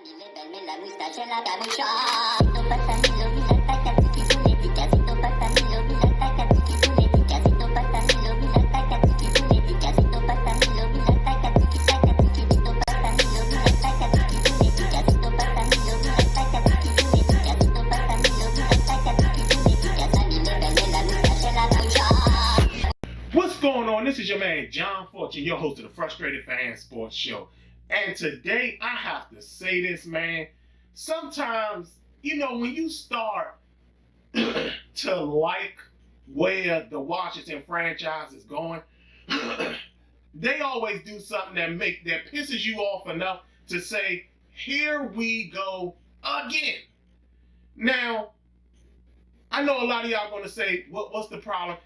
Bébé, la moustache et la capuchon. Sito patanilo, mira takatiki puletica. Sito patanilo, mira takatiki puletica. Sito patanilo, mira takatiki puletica. Sito patanilo, mira takatiki takatiki. Sito patanilo, mira takatiki puletica. Sito patanilo, mira takatiki puletica. Sito patanilo, mira takatiki puletica. Sani bébé, la moustache et la capuchon. What's going on? This is your man John Fortune, your host of the Frustrated Fan Sports Show. And today I have to say this, man. Sometimes, when you start to like where the Washington franchise is going, they always do something that pisses you off enough to say, here we go again. Now, I know a lot of y'all going to say, what's the problem?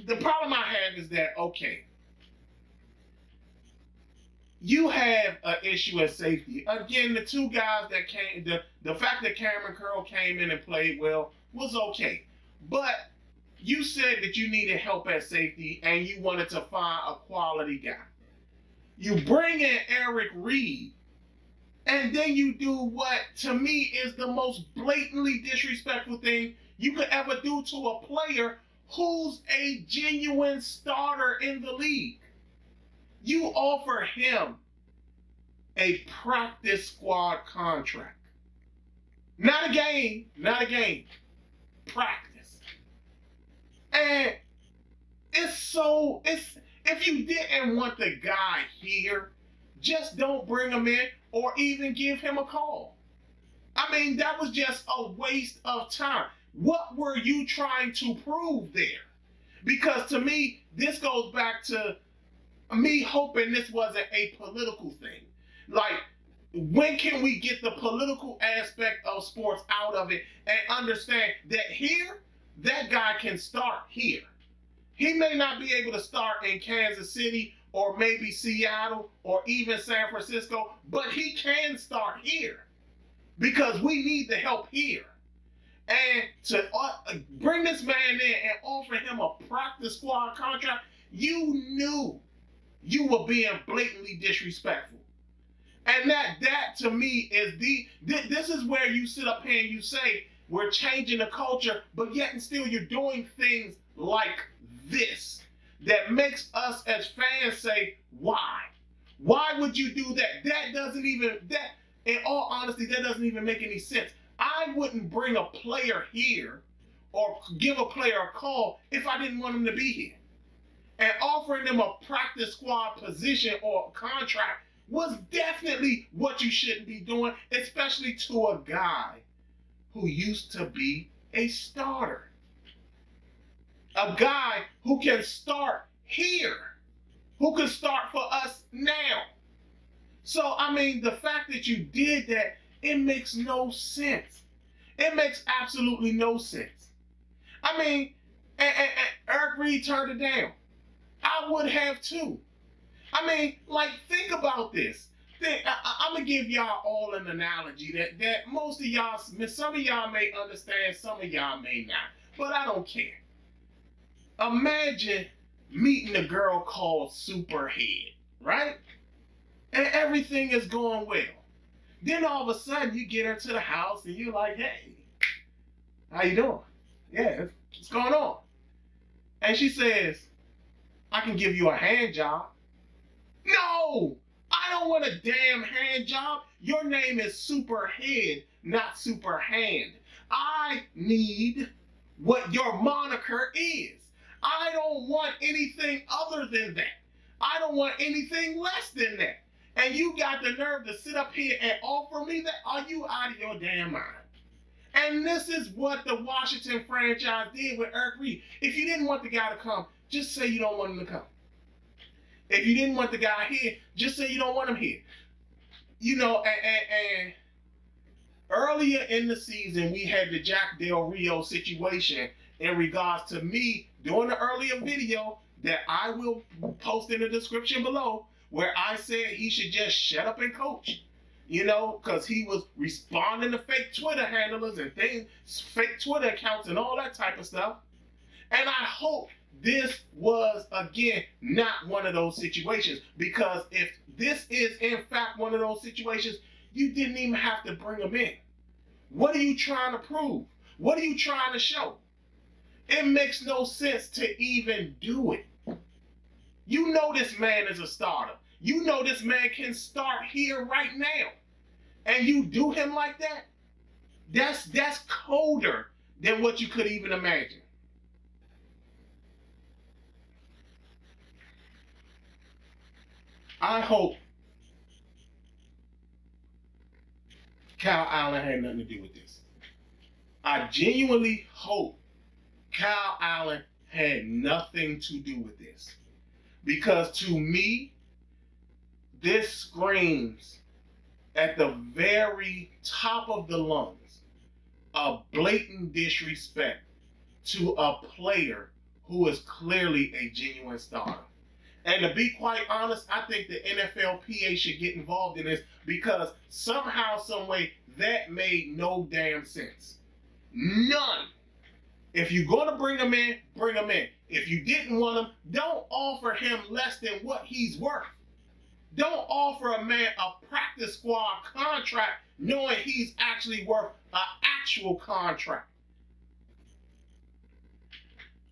The problem I have is that, okay, you have an issue at safety. Again, the two guys that came, the fact that Cameron Curl came in and played well was okay. But you said that you needed help at safety and you wanted to find a quality guy. You bring in Eric Ried, and then you do what, to me, is the most blatantly disrespectful thing you could ever do to a player who's a genuine starter in the league. You offer him a practice squad contract. Not a game, practice. And if you didn't want the guy here, just don't bring him in or even give him a call. I mean, that was just a waste of time. What were you trying to prove there? Because to me, this goes back to me hoping this wasn't a political thing. Like, when can we get the political aspect of sports out of it and understand that here, that guy can start here. He may not be able to start in Kansas City or maybe Seattle or even San Francisco, but he can start here because we need the help here. And to bring this man in and offer him a practice squad contract, you knew you were being blatantly disrespectful. And that to me is this is where you sit up here and you say, we're changing the culture, but yet and still you're doing things like this that makes us as fans say, why? Why would you do that? In all honesty, that doesn't even make any sense. I wouldn't bring a player here or give a player a call if I didn't want him to be here. And offering them a practice squad position or contract was definitely what you shouldn't be doing, especially to a guy who used to be a starter. A guy who can start here, who can start for us now. So, I mean, the fact that you did that, it makes no sense. It makes absolutely no sense. I mean, and Eric Ried turned it down. I would have too. I mean, like, think about this. I'm going to give y'all all an analogy that most of y'all, some of y'all may understand, some of y'all may not. But I don't care. Imagine meeting a girl called Superhead, right? And everything is going well. Then all of a sudden you get her to the house and you're like, hey, how you doing? Yeah, what's going on? And she says, I can give you a hand job. No, I don't want a damn hand job. Your name is Superhead, not Superhand. I need what your moniker is. I don't want anything other than that. I don't want anything less than that. And you got the nerve to sit up here and offer me that? Are you out of your damn mind? And this is what the Washington franchise did with Eric Ried. If you didn't want the guy to come, just say you don't want him to come. If you didn't want the guy here, just say you don't want him here. And earlier in the season, we had the Jack Del Rio situation in regards to me doing the earlier video that I will post in the description below, where I said he should just shut up and coach. Because he was responding to fake Twitter handlers and things, fake Twitter accounts and all that type of stuff. And I hope this was, again, not one of those situations. Because if this is, in fact, one of those situations, you didn't even have to bring him in. What are you trying to prove? What are you trying to show? It makes no sense to even do it. You know this man is a starter. You know this man can start here right now. And you do him like that? That's colder than what you could even imagine. I hope Kyle Allen had nothing to do with this. I genuinely hope Kyle Allen had nothing to do with this. Because to me, this screams at the very top of the lungs a blatant disrespect to a player who is clearly a genuine starter. And to be quite honest, I think the NFLPA should get involved in this because somehow, some way, that made no damn sense. None. If you're going to bring him in, bring him in. If you didn't want him, don't offer him less than what he's worth. Don't offer a man a practice squad contract knowing he's actually worth an actual contract.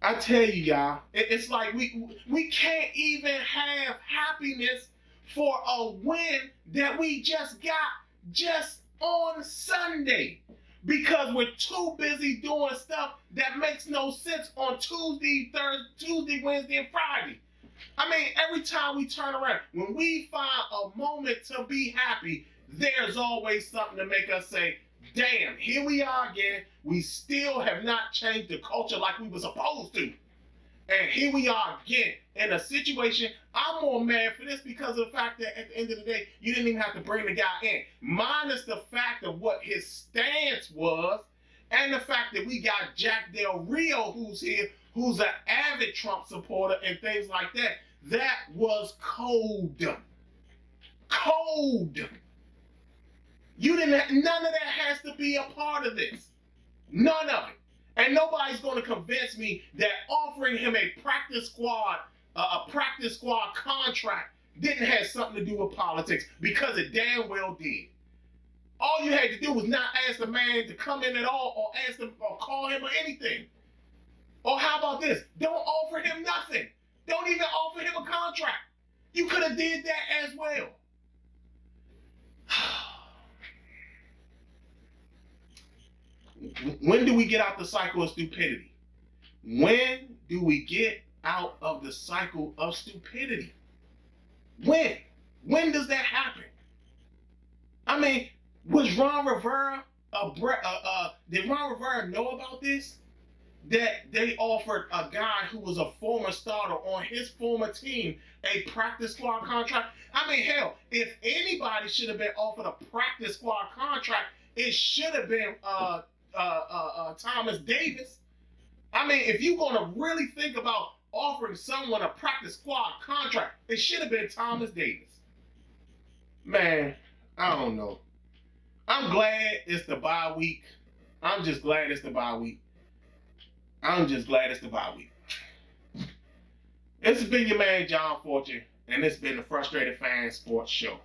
I tell you, y'all, it's like we can't even have happiness for a win that we just got just on Sunday because we're too busy doing stuff that makes no sense on Tuesday, Wednesday, and Friday. I mean, every time we turn around, when we find a moment to be happy, there's always something to make us say, damn, here we are again. We still have not changed the culture like we were supposed to. And here we are again in a situation. I'm more mad for this because of the fact that at the end of the day, you didn't even have to bring the guy in. Minus the fact of what his stance was and the fact that we got Jack Del Rio who's here, who's an avid Trump supporter and things like that. That was cold. Cold. None of that has to be a part of this. None of it. And nobody's going to convince me that offering him a practice squad contract didn't have something to do with politics because it damn well did. All you had to do was not ask the man to come in at all or ask him or call him or anything. Or how about this? Don't offer him nothing. Don't even offer him a contract. You could have did that as well. When do we get out the cycle of stupidity? When do we get out of the cycle of stupidity? When? When does that happen? I mean, was Ron Rivera, did Ron Rivera know about this? That they offered a guy who was a former starter on his former team a practice squad contract? I mean, hell, if anybody should have been offered a practice squad contract, it should have been Thomas Davis. I mean, if you're going to really think about offering someone a practice squad contract, it should have been Thomas Davis. Man, I don't know. I'm glad it's the bye week. I'm just glad it's the bye week. It's been your man, John Fortune, and it's been the Frustrated Fan Sports Show.